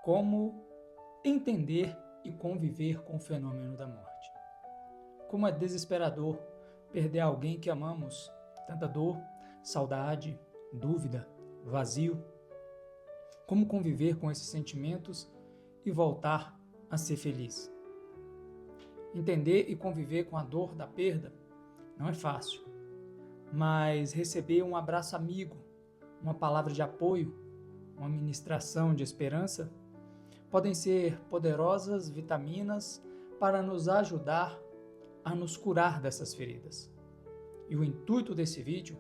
Como entender e conviver com o fenômeno da morte. Como é desesperador perder alguém que amamos, tanta dor, saudade, dúvida, vazio. Como conviver com esses sentimentos e voltar a ser feliz. Entender e conviver com a dor da perda não é fácil, mas receber um abraço amigo, uma palavra de apoio, uma ministração de esperança, podem ser poderosas vitaminas para nos ajudar a nos curar dessas feridas. E o intuito desse vídeo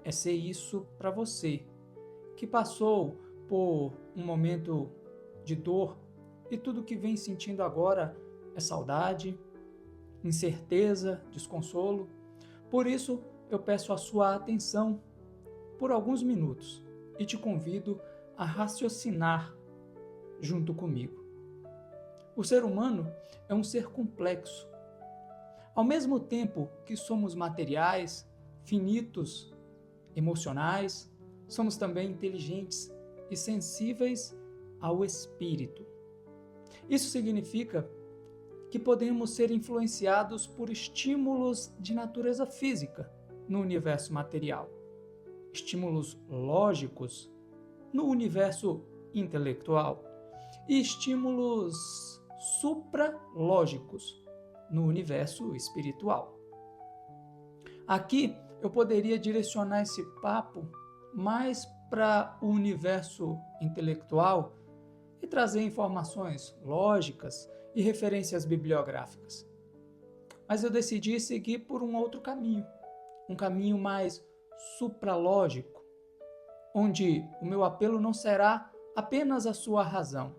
é ser isso para você, que passou por um momento de dor e tudo que vem sentindo agora é saudade, incerteza, desconsolo. Por isso, eu peço a sua atenção por alguns minutos e te convido a raciocinar junto comigo. O ser humano é um ser complexo. Ao mesmo tempo que somos materiais, finitos, emocionais, somos também inteligentes e sensíveis ao espírito. Isso significa que podemos ser influenciados por estímulos de natureza física no universo material, estímulos lógicos no universo intelectual e estímulos supralógicos no universo espiritual. Aqui eu poderia direcionar esse papo mais para o universo intelectual e trazer informações lógicas e referências bibliográficas. Mas eu decidi seguir por um outro caminho, um caminho mais supralógico, onde o meu apelo não será apenas a sua razão,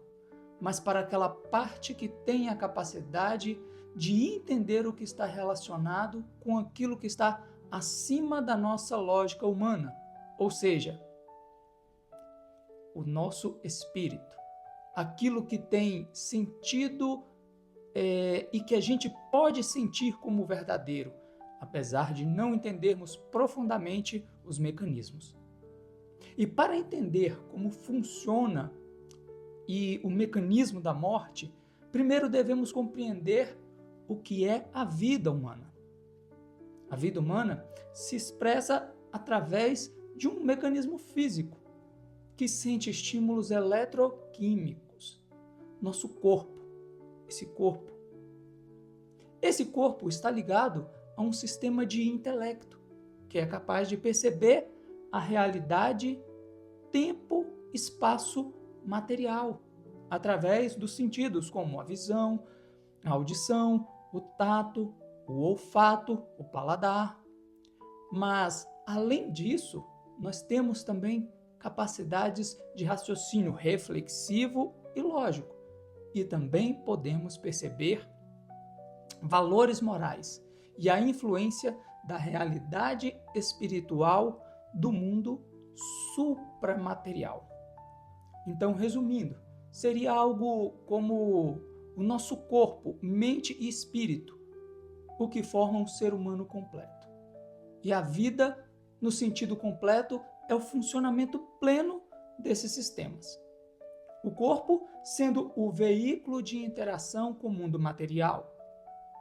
mas para aquela parte que tem a capacidade de entender o que está relacionado com aquilo que está acima da nossa lógica humana, ou seja, o nosso espírito, aquilo que tem sentido e que a gente pode sentir como verdadeiro, apesar de não entendermos profundamente os mecanismos. E para entender como funciona o mecanismo da morte, primeiro devemos compreender o que é a vida humana. A vida humana se expressa através de um mecanismo físico que sente estímulos eletroquímicos. Nosso corpo, esse corpo está ligado a um sistema de intelecto que é capaz de perceber a realidade, tempo, espaço material através dos sentidos como a visão, a audição, o tato, o olfato, o paladar. Mas, além disso, nós temos também capacidades de raciocínio reflexivo e lógico. E também podemos perceber valores morais e a influência da realidade espiritual do mundo supramaterial. Então, resumindo, seria algo como o nosso corpo, mente e espírito, o que forma um ser humano completo. E a vida, no sentido completo, é o funcionamento pleno desses sistemas. O corpo sendo o veículo de interação com o mundo material.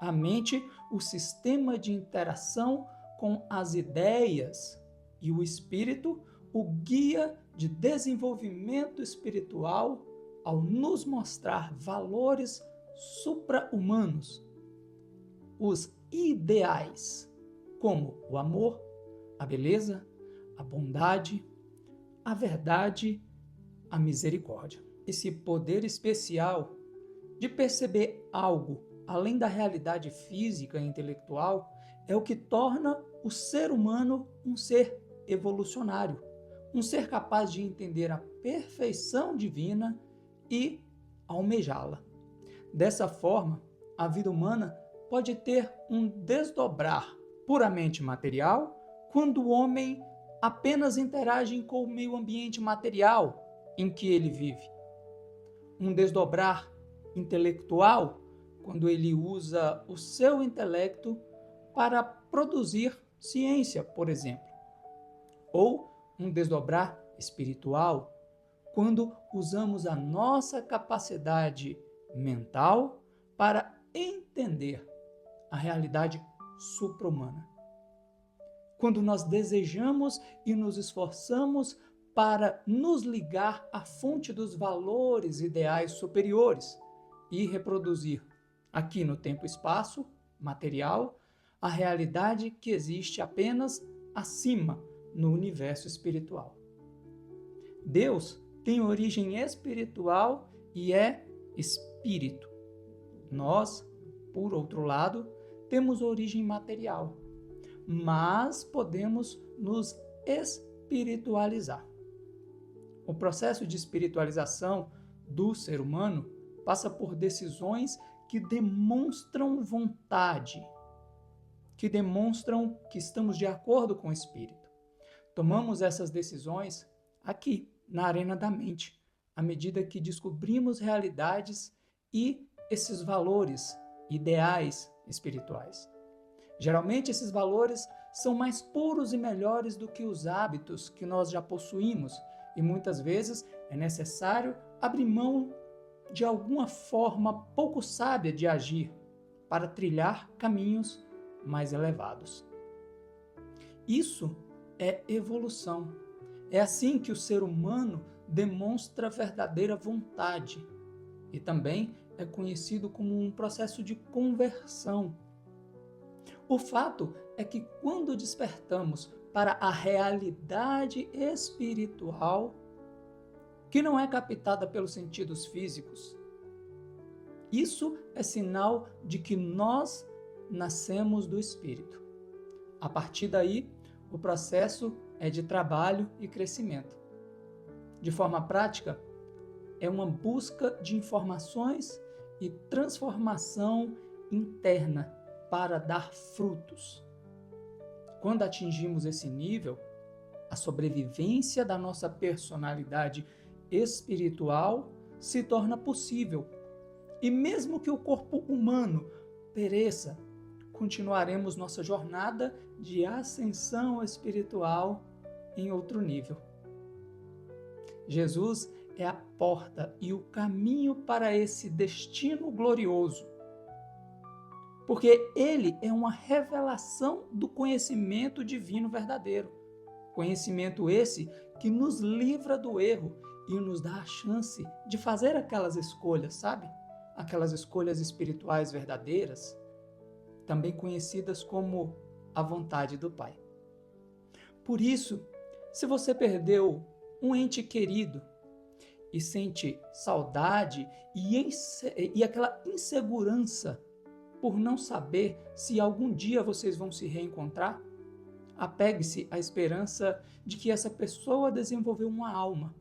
A mente, o sistema de interação com as ideias. E o espírito, o guia de desenvolvimento espiritual ao nos mostrar valores supra-humanos. Os ideais, como o amor, a beleza, a bondade, a verdade, a misericórdia. Esse poder especial de perceber algo além da realidade física e intelectual é o que torna o ser humano um ser evolucionário, um ser capaz de entender a perfeição divina e almejá-la. Dessa forma, a vida humana pode ter um desdobrar puramente material quando o homem apenas interage com o meio ambiente material em que ele vive. Um desdobrar intelectual quando ele usa o seu intelecto para produzir ciência, por exemplo. Ou um desdobrar espiritual quando usamos a nossa capacidade mental para entender a realidade supra-humana. Quando nós desejamos e nos esforçamos para nos ligar à fonte dos valores ideais superiores e reproduzir aqui no tempo e espaço material a realidade que existe apenas acima no universo espiritual. Deus tem origem espiritual e é espírito. Nós, por outro lado, temos origem material, mas podemos nos espiritualizar. O processo de espiritualização do ser humano passa por decisões que demonstram vontade, que demonstram que estamos de acordo com o Espírito. Tomamos essas decisões aqui, na arena da mente, à medida que descobrimos realidades e esses valores, ideais espirituais. Geralmente, esses valores são mais puros e melhores do que os hábitos que nós já possuímos, e muitas vezes é necessário abrir mão de alguma forma pouco sábia de agir para trilhar caminhos mais elevados. Isso é evolução. É assim que o ser humano demonstra verdadeira vontade e também é conhecido como um processo de conversão. O fato é que quando despertamos para a realidade espiritual, que não é captada pelos sentidos físicos, isso é sinal de que nós nascemos do Espírito. A partir daí, o processo é de trabalho e crescimento. De forma prática, é uma busca de informações e transformação interna para dar frutos. Quando atingimos esse nível, a sobrevivência da nossa personalidade espiritual se torna possível. E mesmo que o corpo humano pereça, continuaremos nossa jornada de ascensão espiritual em outro nível. Jesus é a porta e o caminho para esse destino glorioso, porque ele é uma revelação do conhecimento divino verdadeiro. Conhecimento esse que nos livra do erro e nos dá a chance de fazer aquelas escolhas, sabe? Aquelas escolhas espirituais verdadeiras, também conhecidas como a vontade do Pai. Por isso, se você perdeu um ente querido e sente saudade e aquela insegurança por não saber se algum dia vocês vão se reencontrar, apegue-se à esperança de que essa pessoa desenvolveu uma alma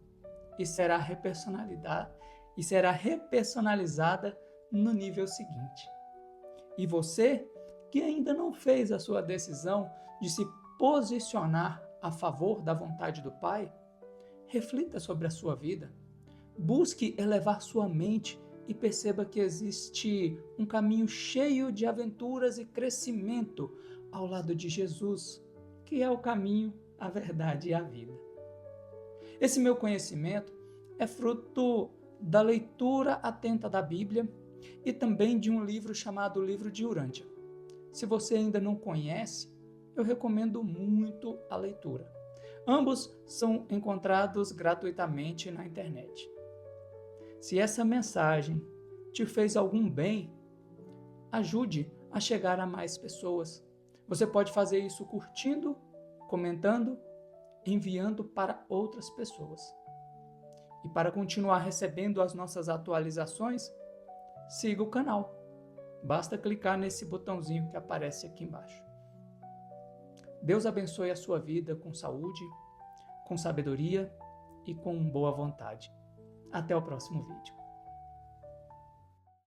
e será repersonalizada no nível seguinte. E você, que ainda não fez a sua decisão de se posicionar a favor da vontade do Pai, reflita sobre a sua vida. Busque elevar sua mente e perceba que existe um caminho cheio de aventuras e crescimento ao lado de Jesus, que é o caminho, a verdade e a vida. Esse meu conhecimento é fruto da leitura atenta da Bíblia e também de um livro chamado Livro de Urântia. Se você ainda não conhece, eu recomendo muito a leitura. Ambos são encontrados gratuitamente na internet. Se essa mensagem te fez algum bem, ajude a chegar a mais pessoas. Você pode fazer isso curtindo, comentando, enviando para outras pessoas. E para continuar recebendo as nossas atualizações, siga o canal. Basta clicar nesse botãozinho que aparece aqui embaixo. Deus abençoe a sua vida com saúde, com sabedoria e com boa vontade. Até o próximo vídeo.